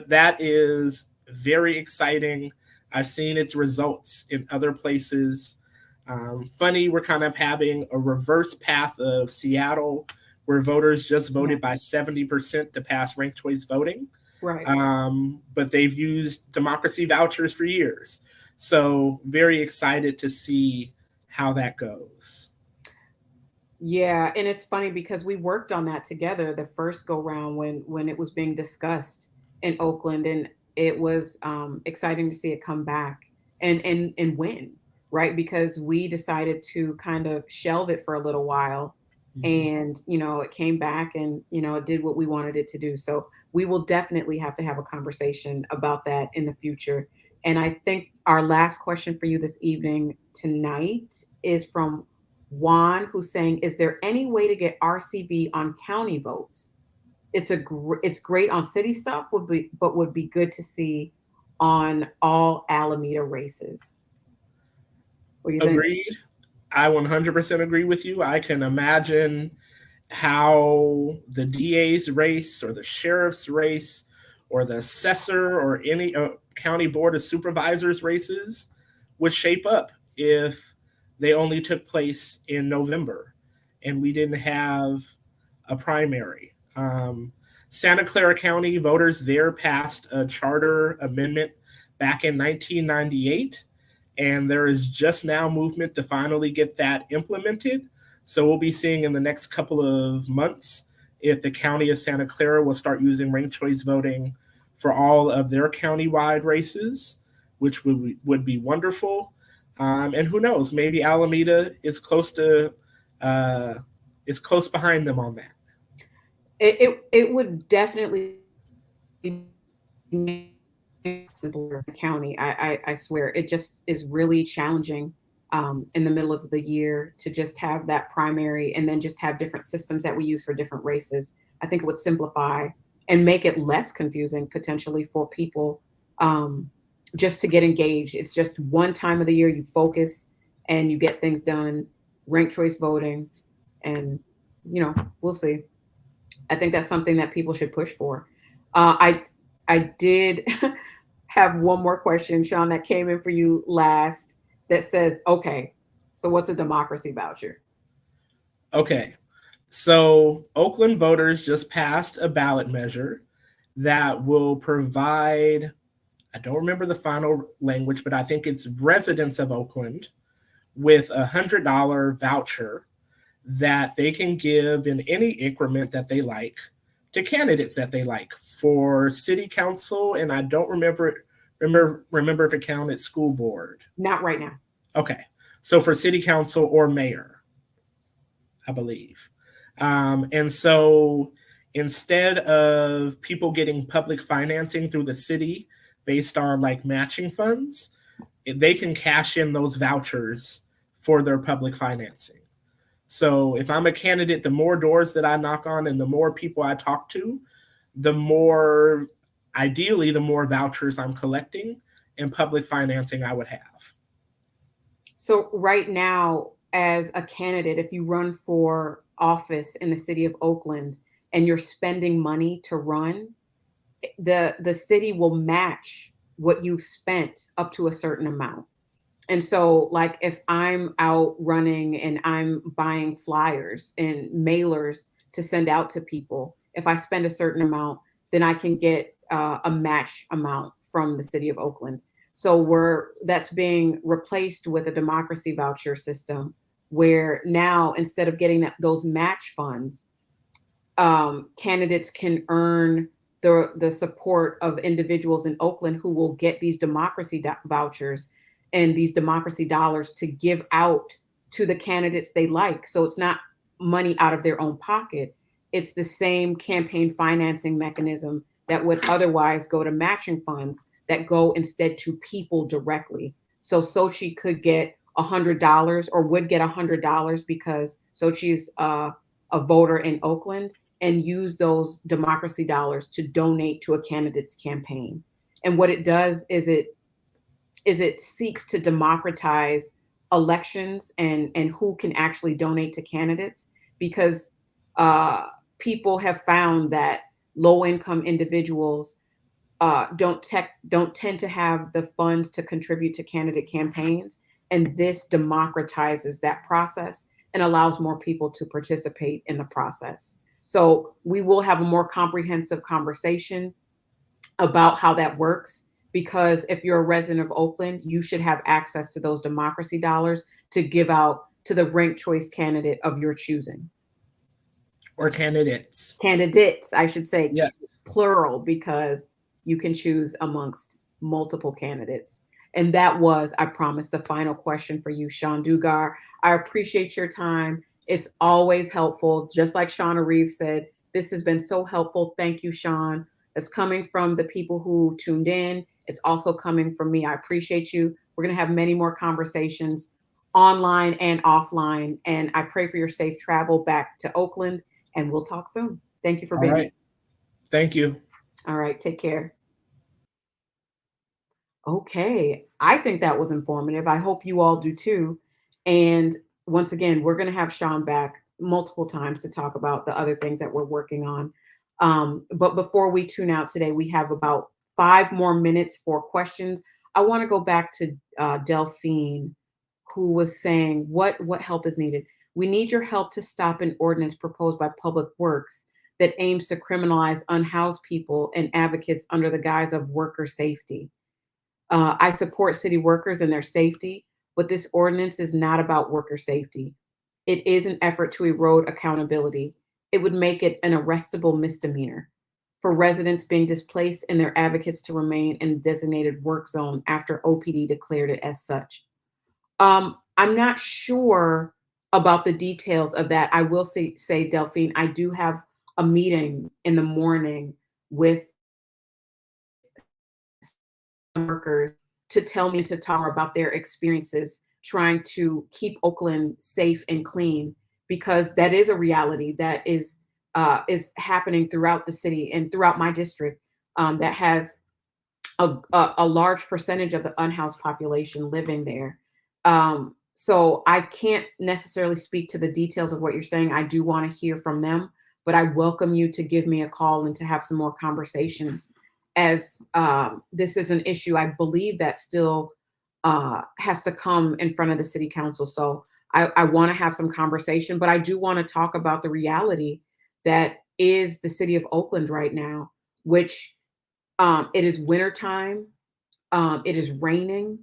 Speaker 3: that is very exciting. I've seen its results in other places. Funny, we're kind of having a reverse path of Seattle, where voters just voted by 70% to pass ranked choice voting.
Speaker 2: Right.
Speaker 3: But they've used democracy vouchers for years. So very excited to see how that goes.
Speaker 2: Yeah, and it's funny because we worked on that together the first go round when it was being discussed in Oakland, and it was exciting to see it come back and win, right? Because we decided to kind of shelve it for a little while,
Speaker 3: Mhm.
Speaker 2: and it came back and it did what we wanted it to do. So we will definitely have to have a conversation about that in the future. And I think our last question for you this evening tonight is from Juan, who's saying, "Is there any way to get RCV on county votes? It's great on city stuff, would be good to see on all Alameda races." What do you think?
Speaker 3: Agreed. I 100% agree with you. I can imagine how the DA's race or the sheriff's race or the assessor or any county board of supervisors races would shape up if they only took place in November and we didn't have a primary. Santa Clara County voters there passed a charter amendment back in 1998, and there is just now movement to finally get that implemented. So we'll be seeing in the next couple of months if the county of Santa Clara will start using ranked choice voting for all of their county-wide races, which would be wonderful. And who knows, maybe Alameda is close behind them on that.
Speaker 2: It would definitely make simpler county. I swear it just is really challenging in the middle of the year to just have that primary and then just have different systems that we use for different races. I think it would simplify and make it less confusing potentially for people, just to get engaged. It's just one time of the year you focus and you get things done, ranked choice voting, and we'll see. I think that's something that people should push for. I did have one more question, Sean, that came in for you last that says, okay, so what's a democracy voucher?
Speaker 3: Okay, so Oakland voters just passed a ballot measure that will provide, I don't remember the final language, but I think it's residents of Oakland with $100 voucher that they can give in any increment that they like to candidates that they like for city council. And I don't remember if it counted school board.
Speaker 2: Not right now.
Speaker 3: Okay. So for city council or mayor, I believe. And so instead of people getting public financing through the city based on like matching funds, they can cash in those vouchers for their public financing. So if I'm a candidate, the more doors that I knock on and the more people I talk to, the more, ideally, the more vouchers I'm collecting and public financing I would have.
Speaker 2: So right now, as a candidate, if you run for office in the city of Oakland and you're spending money to run, the city will match what you've spent up to a certain amount. And so, like, if I'm out running and I'm buying flyers and mailers to send out to people, if I spend a certain amount, then I can get a match amount from the city of Oakland. So that's being replaced with a democracy voucher system, where now instead of getting those match funds, candidates can earn the support of individuals in Oakland who will get these democracy vouchers and these democracy dollars to give out to the candidates they like. So it's not money out of their own pocket. It's the same campaign financing mechanism that would otherwise go to matching funds that go instead to people directly. So Sochi could get $100 or would get $100 because Sochi's a voter in Oakland, and use those democracy dollars to donate to a candidate's campaign. And what it does is it seeks to democratize elections and who can actually donate to candidates, because people have found that low income individuals don't tend to have the funds to contribute to candidate campaigns, and this democratizes that process and allows more people to participate in the process. So we will have a more comprehensive conversation about how that works, because if you're a resident of Oakland, you should have access to those democracy dollars to give out to the ranked choice candidate of your choosing.
Speaker 3: Or candidates.
Speaker 2: Candidates, I should say,
Speaker 3: yeah.
Speaker 2: Plural, because you can choose amongst multiple candidates. And that was, I promise, the final question for you, Sean Dugar. I appreciate your time. It's always helpful. Just like Shauna Reeves said, this has been so helpful. Thank you, Sean. It's coming from the people who tuned in. It's also coming from me. I appreciate you. We're going to have many more conversations online and offline. And I pray for your safe travel back to Oakland, and we'll talk soon. Thank you for being here.
Speaker 3: Thank you.
Speaker 2: All right. Take care. Okay. I think that was informative. I hope you all do too. And once again, we're going to have Sean back multiple times to talk about the other things that we're working on. But before we tune out today, we have about 5 more minutes for questions. I want to go back to Delphine, who was saying, what help is needed? We need your help to stop an ordinance proposed by Public Works that aims to criminalize unhoused people and advocates under the guise of worker safety. I support city workers and their safety, but this ordinance is not about worker safety. It is an effort to erode accountability. It would make it an arrestable misdemeanor for residents being displaced and their advocates to remain in a designated work zone after OPD declared it as such. I'm not sure about the details of that. I will say, Delphine, I do have a meeting in the morning with workers to tell me to talk about their experiences trying to keep Oakland safe and clean, because that is a reality that is happening throughout the city and throughout my district, that has a large percentage of the unhoused population living there. So I can't necessarily speak to the details of what you're saying. I do want to hear from them, but I welcome you to give me a call and to have some more conversations, as this is an issue I believe that still has to come in front of the city council. So I want to have some conversation, but I do want to talk about the reality that is the city of Oakland right now, which it is wintertime, it is raining,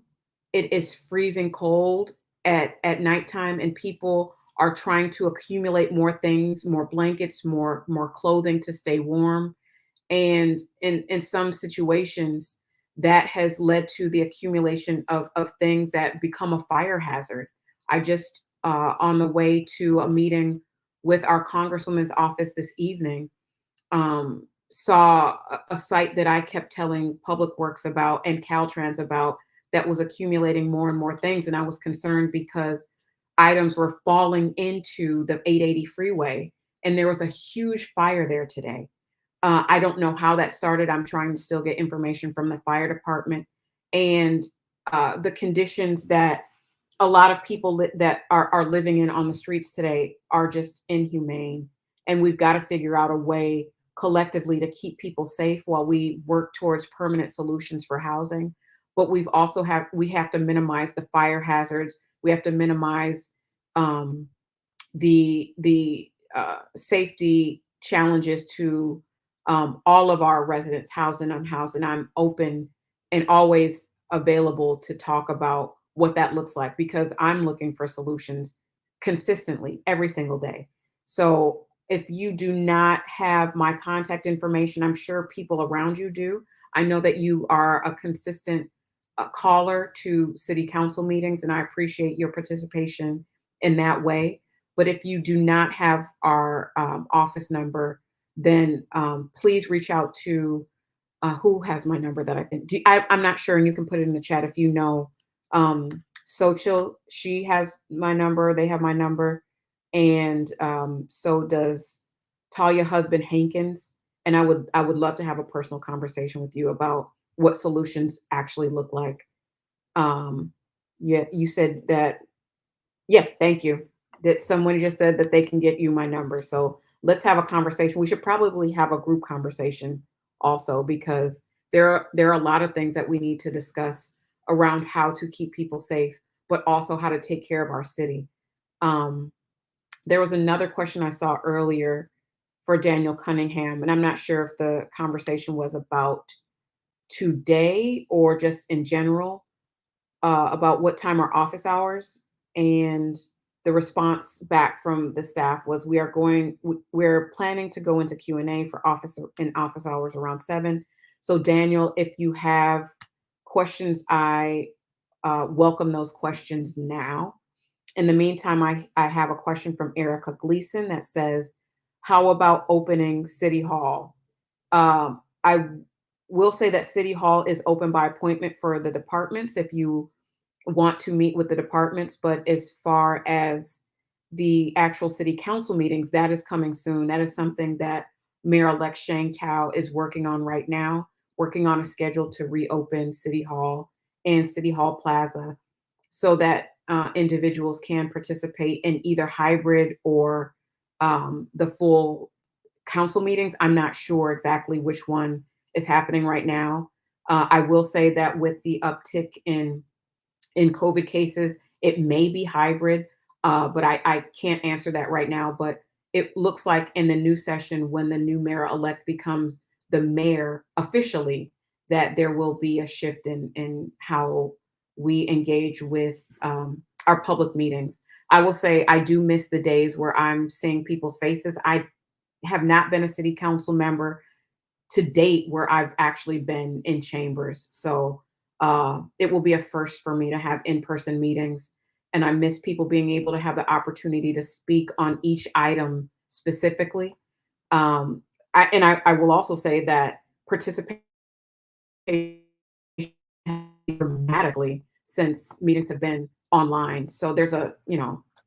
Speaker 2: it is freezing cold at nighttime, and people are trying to accumulate more things, more blankets, more clothing to stay warm. And in some situations, that has led to the accumulation of things that become a fire hazard. I just, on the way to a meeting with our Congresswoman's office this evening, saw a site that I kept telling Public Works about and Caltrans about that was accumulating more and more things. And I was concerned because items were falling into the 880 freeway, and there was a huge fire there today. I don't know how that started. I'm trying to still get information from the fire department, and the conditions that a lot of people that are living in on the streets today are just inhumane. And we've got to figure out a way collectively to keep people safe while we work towards permanent solutions for housing. But we have to minimize the fire hazards. We have to minimize the safety challenges to all of our residents, housed and unhoused. And I'm open and always available to talk about what that looks like, because I'm looking for solutions consistently every single day. So if you do not have my contact information, I'm sure people around you do. I know that you are a consistent caller to city council meetings, and I appreciate your participation in that way. But if you do not have our office number, then please reach out to who has my number that I think. I'm not sure, and you can put it in the chat if you know. Social, she has my number. They have my number, and so does Talia husband Hankins. And I would love to have a personal conversation with you about what solutions actually look like. Yeah, you said that. Yeah, thank you. That someone just said that they can get you my number. So let's have a conversation. We should probably have a group conversation also, because there are a lot of things that we need to discuss around how to keep people safe, but also how to take care of our city. Um, there was another question I saw earlier for Daniel Cunningham, and I'm not sure if the conversation was about today or just in general, about what time are office hours. And the response back from the staff was, we're planning to go into Q&A for office hours around 7. So Daniel, if you have questions, I welcome those questions now. In the meantime, I have a question from Erica Gleason that says, how about opening City Hall? I will say that City Hall is open by appointment for the departments if you want to meet with the departments. But as far as the actual city council meetings, that is coming soon. That is something that Mayor-elect Shang Tao is working on right now, working on a schedule to reopen City Hall and City Hall Plaza so that individuals can participate in either hybrid or the full council meetings. I'm not sure exactly which one is happening right now. I will say that with the uptick in COVID cases, it may be hybrid, but I can't answer that right now. But it looks like in the new session, when the new mayor-elect becomes the mayor officially, that there will be a shift in how we engage with our public meetings. I will say I do miss the days where I'm seeing people's faces. I have not been a city council member to date where I've actually been in chambers. So it will be a first for me to have in-person meetings. And I miss people being able to have the opportunity to speak on each item specifically. I will also say that participation dramatically since meetings have been online. So there's a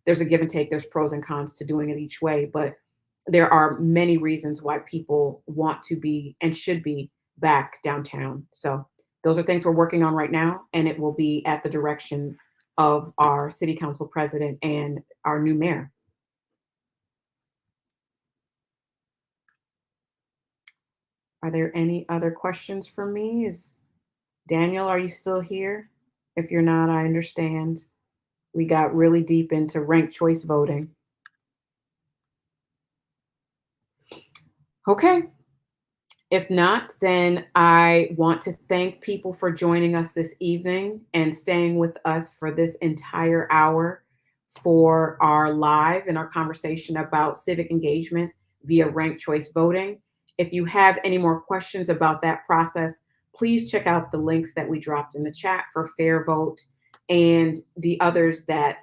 Speaker 2: give and take, there's pros and cons to doing it each way, but there are many reasons why people want to be and should be back downtown. So those are things we're working on right now, and it will be at the direction of our city council president and our new mayor. Are there any other questions for me? Daniel, are you still here? If you're not, I understand. We got really deep into ranked choice voting. Okay. If not, then I want to thank people for joining us this evening and staying with us for this entire hour for our live and our conversation about civic engagement via ranked choice voting. If you have any more questions about that process, please check out the links that we dropped in the chat for Fair Vote and the others that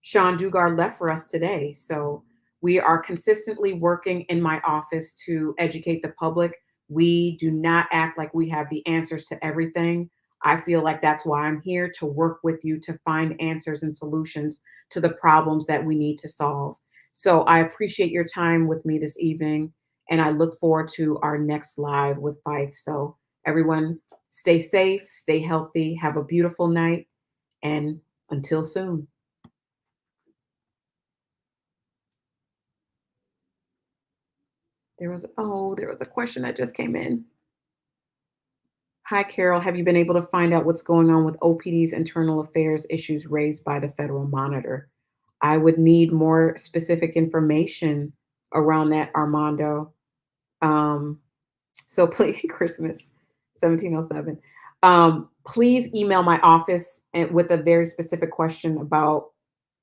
Speaker 2: Sean Dugard left for us today. So we are consistently working in my office to educate the public. We do not act like we have the answers to everything. I feel like that's why I'm here, to work with you to find answers and solutions to the problems that we need to solve. So I appreciate your time with me this evening, and I look forward to our next live with Fife. So everyone, stay safe, stay healthy, have a beautiful night, and until soon. There was a question that just came in. Hi, Carol. Have you been able to find out what's going on with OPD's internal affairs issues raised by the federal monitor? I would need more specific information around that, Armando. So please, Christmas 1707. Please email my office with a very specific question about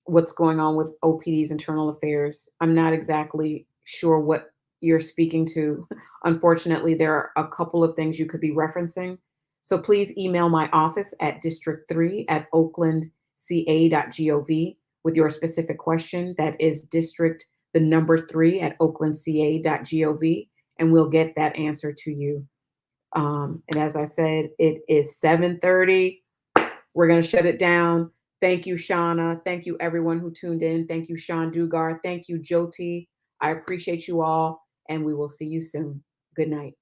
Speaker 2: what's going on with OPD's internal affairs. I'm not exactly sure what you're speaking to. Unfortunately, there are a couple of things you could be referencing. So please email my office at district3@oaklandca.gov. with your specific question. That is district, the number 3 at oaklandca.gov, and we'll get that answer to you. And as I said, it is 7:30. We're going to shut it down. Thank you, Shauna. Thank you, everyone who tuned in. Thank you, Sean Dugar. Thank you, Jyoti. I appreciate you all, and we will see you soon. Good night.